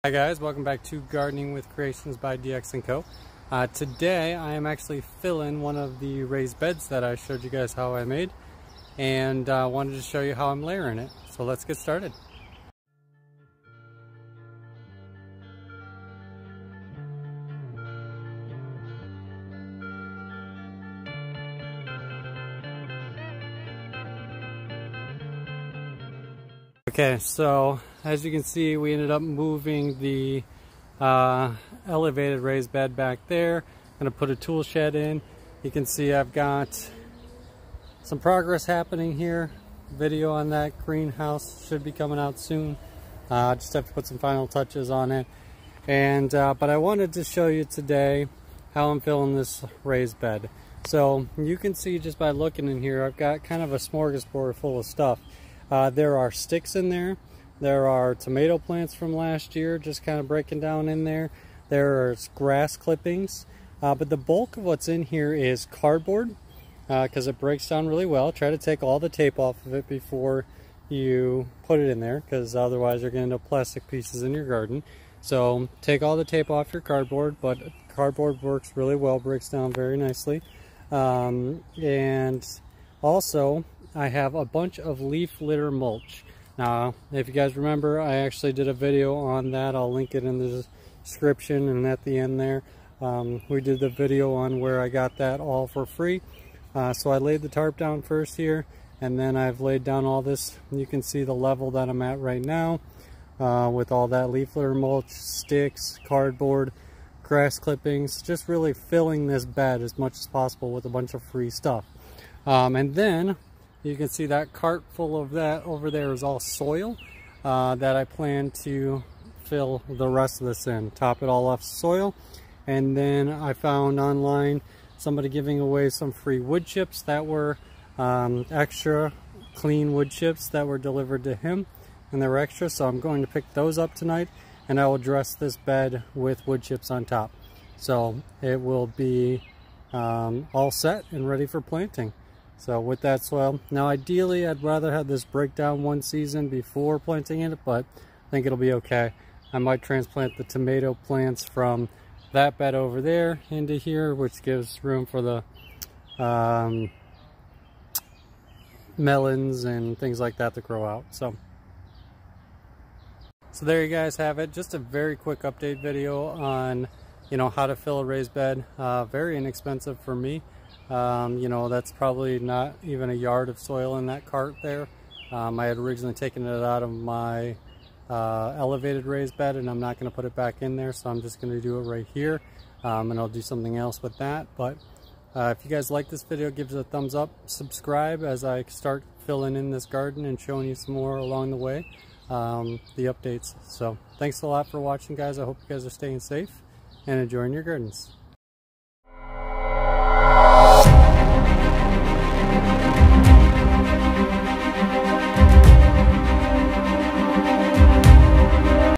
Hi guys, welcome back to Gardening with Creations by DX & Co. Today I am actually filling one of the raised beds that I showed you guys how I made, and wanted to show you how I'm layering it. So let's get started. Okay, so as you can see, we ended up moving the elevated raised bed back there. I'm going to put a tool shed in. You can see I've got some progress happening here. Video on that greenhouse should be coming out soon. Just have to put some final touches on it. And but I wanted to show you today how I'm filling this raised bed. So you can see just by looking in here, I've got kind of a smorgasbord full of stuff. There are sticks in there. There are tomato plants from last year just kind of breaking down in there. There's grass clippings. But the bulk of what's in here is cardboard because it breaks down really well. Try to take all the tape off of it before you put it in there, because otherwise you're going to end up plastic pieces in your garden. So take all the tape off your cardboard, but cardboard works really well, breaks down very nicely. And also I have a bunch of leaf litter mulch. Now, if you guys remember, I actually did a video on that. I'll link it in the description and at the end there. We did the video on where I got that all for free. So I laid the tarp down first here, and then I've laid down all this. You can see the level that I'm at right now with all that leaf litter mulch, sticks, cardboard, grass clippings, just really filling this bed as much as possible with a bunch of free stuff. And then you can see that cart full of that over there is all soil that I plan to fill the rest of this in. Top it all off soil. And then I found online somebody giving away some free wood chips that were extra clean wood chips that were delivered to him, and they were extra, so I'm going to pick those up tonight, and I will dress this bed with wood chips on top. So it will be all set and ready for planting. So with that soil, now ideally I'd rather have this break down one season before planting it, but I think it'll be okay. I might transplant the tomato plants from that bed over there into here, which gives room for the melons and things like that to grow out. So there you guys have it. Just a very quick update video on, you know, how to fill a raised bed. Very inexpensive for me. You know, that's probably not even a yard of soil in that cart there. I had originally taken it out of my elevated raised bed, and I'm not going to put it back in there, so I'm just going to do it right here, and I'll do something else with that. But if you guys like this video, give it a thumbs up, subscribe as I start filling in this garden and showing you some more along the way, the updates. So thanks a lot for watching, guys. I hope you guys are staying safe and enjoying your gardens.